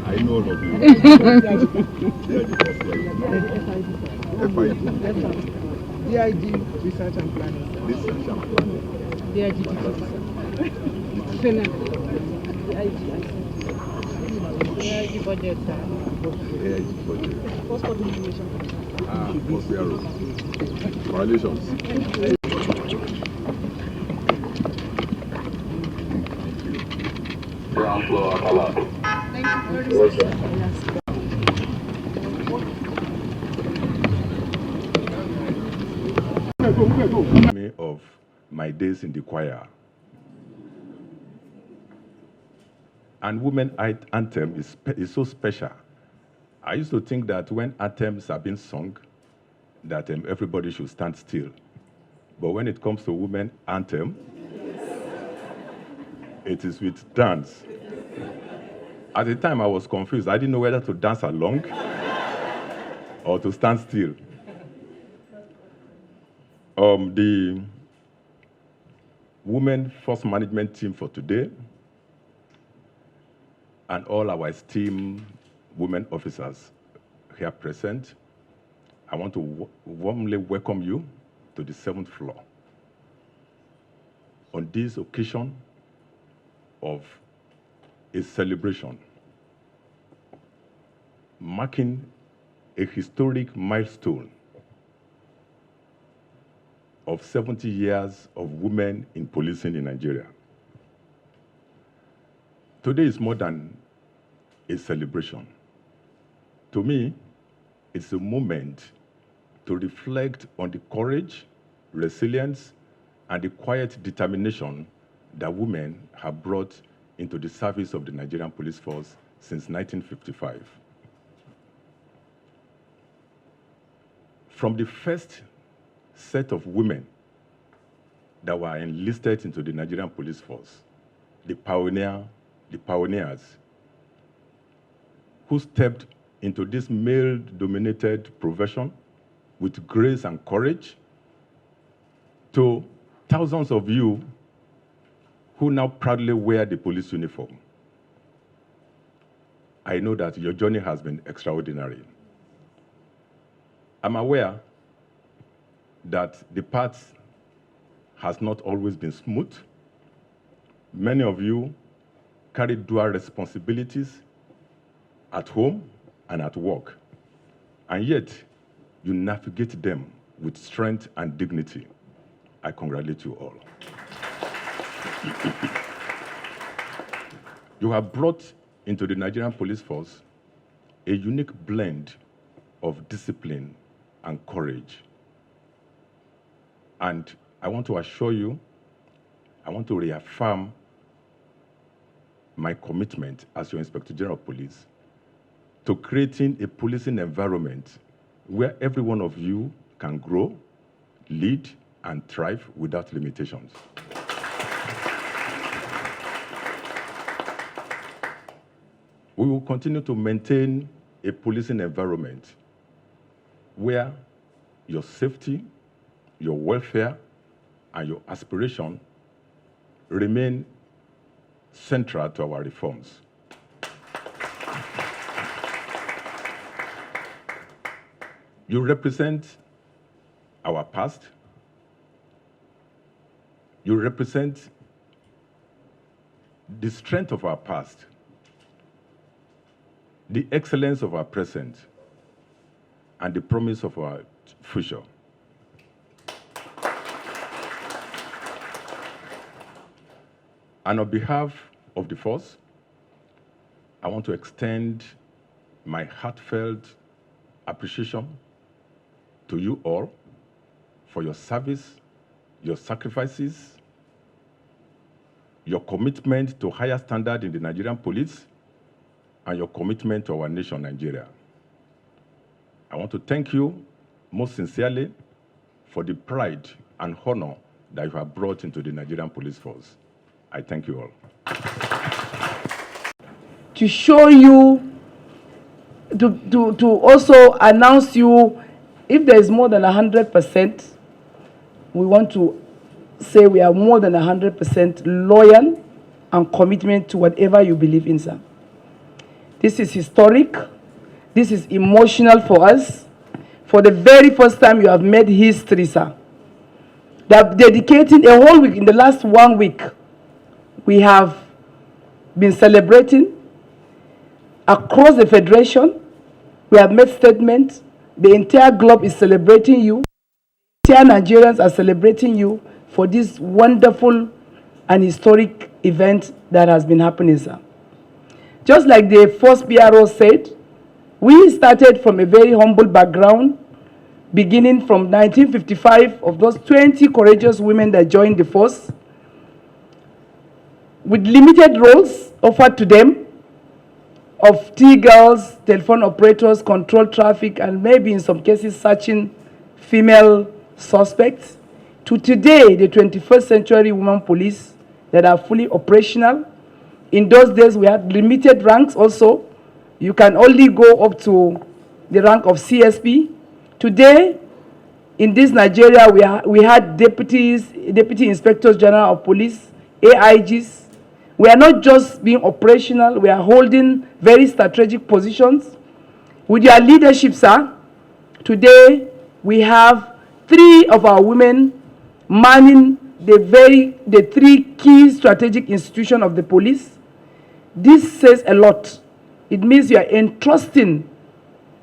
I know all of you. DIG Research and Planning. Research and Planning. DIG DIG Budget. DIG Budget. Passport Information. Post bureau. Violations. Ground floor allowed. Thank you very much. Of my days in the choir. And women anthem is so special. I used to think that when anthems are being sung, that everybody should stand still. But when it comes to women anthem, it is with dance. At the time, I was confused. I didn't know whether to dance along or to stand still. The women force management team for today and all our esteemed women officers here present, I want to warmly welcome you to the 7th floor. On this occasion of a celebration marking a historic milestone of 70 years of women in policing in Nigeria. Today is more than a celebration. To me, it's a moment to reflect on the courage, resilience, and the quiet determination that women have brought into the service of the Nigerian police force since 1955. From the first set of women that were enlisted into the Nigerian police force, the pioneers who stepped into this male-dominated profession with grace and courage, to thousands of you who now proudly wear the police uniform. I know that your journey has been extraordinary. I'm aware that the path has not always been smooth. Many of you carry dual responsibilities at home and at work, and yet you navigate them with strength and dignity. I congratulate you all. You have brought into the Nigerian police force a unique blend of discipline and courage. And I want to assure you, I want to reaffirm my commitment as your Inspector General of Police to creating a policing environment where every one of you can grow, lead, and thrive without limitations. We will continue to maintain a policing environment where your safety, your welfare, and your aspiration remain central to our reforms. You represent our past. You represent the strength of our past, the excellence of our present, and the promise of our future. And on behalf of the force, I want to extend my heartfelt appreciation to you all for your service, your sacrifices, your commitment to higher standard in the Nigerian police, and your commitment to our nation, Nigeria. I want to thank you most sincerely for the pride and honor that you have brought into the Nigerian police force. I thank you all. To show you, to also announce you, if there is more than 100%, we want to say we are more than 100% loyal and commitment to whatever you believe in, sir. This is historic. This is emotional for us. For the very first time, you have made history, sir. They are dedicating a whole week. In the last 1 week, we have been celebrating across the Federation. We have made statements. The entire globe is celebrating you. Entire Nigerians are celebrating you for this wonderful and historic event that has been happening, sir. Just like the first PRO said, we started from a very humble background, beginning from 1955, of those 20 courageous women that joined the force, with limited roles offered to them of tea girls, telephone operators, control traffic, and maybe in some cases searching female suspects, to today, the 21st century women police that are fully operational. In those days, we had limited ranks also. You can only go up to the rank of CSP. Today, in this Nigeria, we had deputy inspectors general of police, AIGs. We are not just being operational, we are holding very strategic positions. With your leadership, sir, today we have 3 of our women manning the 3 key strategic institutions of the police. This says a lot. It means you are entrusting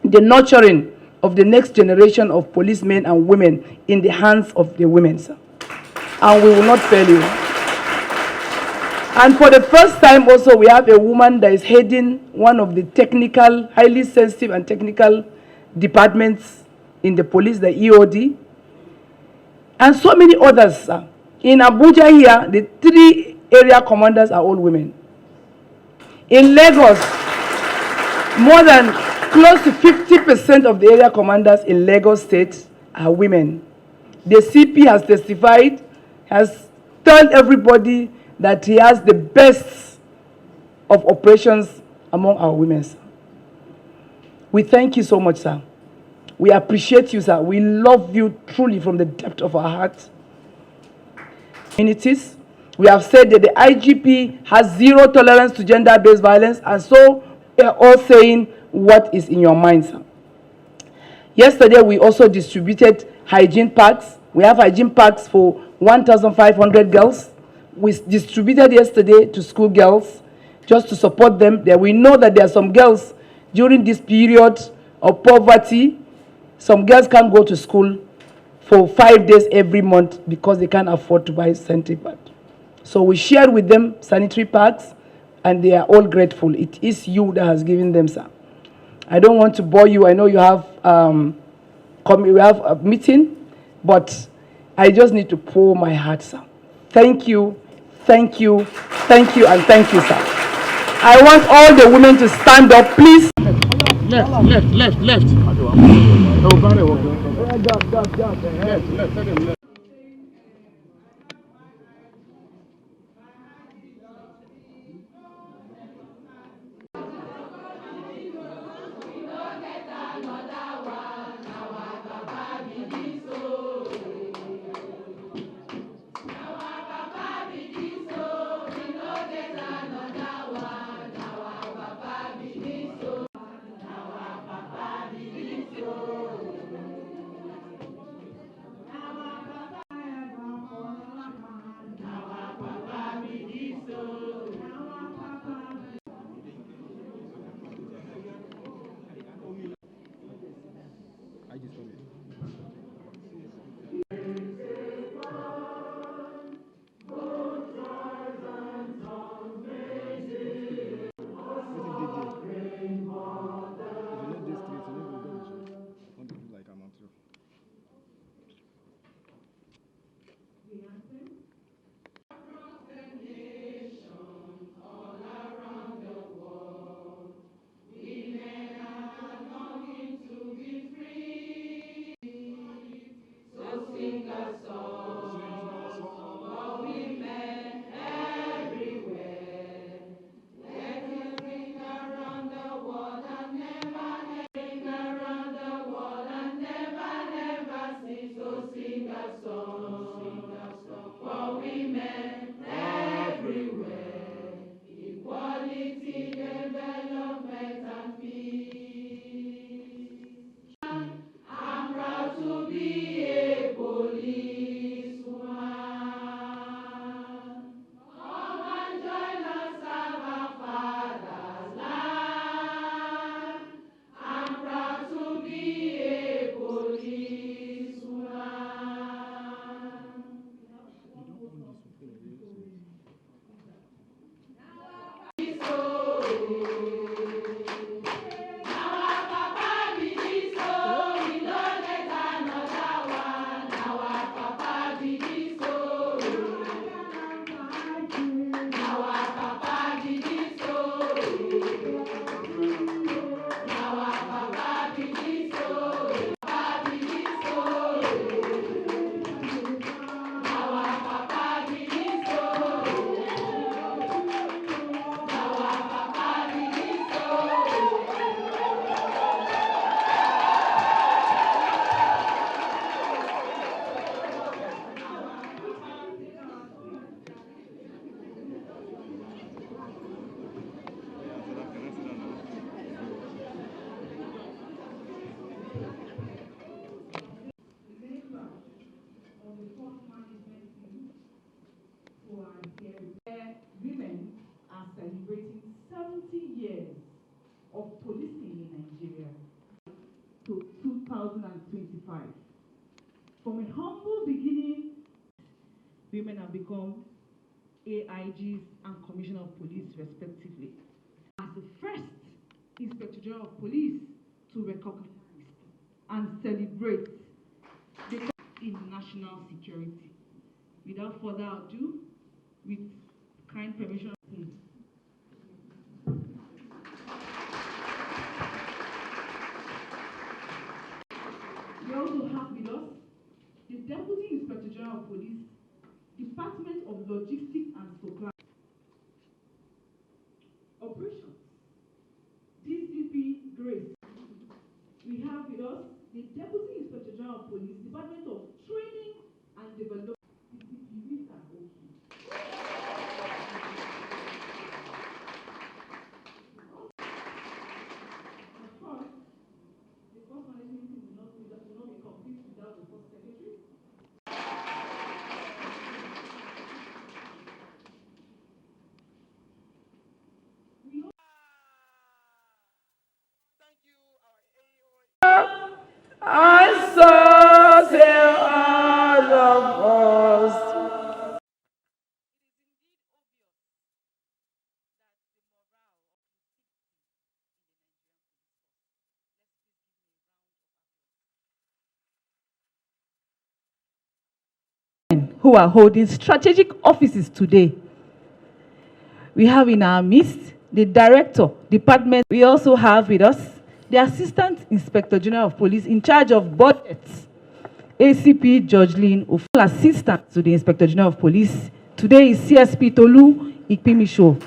the nurturing of the next generation of policemen and women in the hands of the women, sir. And we will not fail you. And for the first time also, we have a woman that is heading one of the technical, highly sensitive and technical departments in the police, the EOD. And so many others, sir. In Abuja here, the 3 area commanders are all women. In Lagos, more than close to 50% of the area commanders in Lagos State are women. The CP has testified, has told everybody that he has the best of operations among our women, sir. We thank you so much, sir. We appreciate you, sir. We love you truly from the depth of our heart. Communities, we have said that the IGP has 0 tolerance to gender-based violence, and so we are all saying what is in your mind, sir. Yesterday, we also distributed hygiene packs. We have hygiene packs for 1,500 girls. We distributed yesterday to school girls just to support them. We know that there are some girls during this period of poverty. Some girls can't go to school for 5 days every month because they can't afford to buy sanitary pads. So we shared with them sanitary pads and they are all grateful. It is you that has given them, sir. I don't want to bore you. I know you have we have a meeting, but I just need to pour my heart, sir. Thank you, thank you, thank you, and thank you, sir. I want all the women to stand up, please. Left. Women are celebrating 70 years of policing in Nigeria to 2025. From a humble beginning, women have become AIGs and Commissioner of Police respectively. As the first Inspector General of Police to recognize and celebrate the in national security. Without further ado, with kind permission, we also have with us the Deputy Inspector General of Police, Department of Logistics and Supply Operations, DCP Grace. We have with us the Deputy Inspector General of Police, Department of Training and Development, DCP Rita Oki. Of course, the force management team will not be complete without the force secretary. I saw say all of us. who are holding strategic offices today. We have in our midst the Director, Department. We also have with us the Assistant Inspector General of Police in charge of budgets, ACP George Lynn, Assistant to the Inspector General of Police. Today is CSP Tolu Ikpimisho.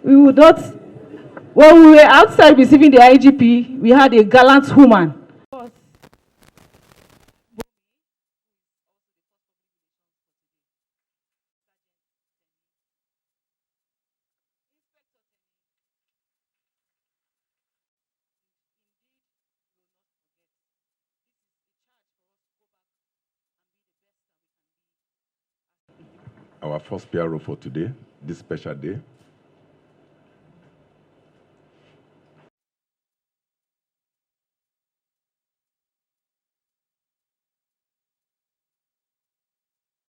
We would not, when we were outside receiving the IGP, we had a gallant woman. Our first PRO for today, this special day.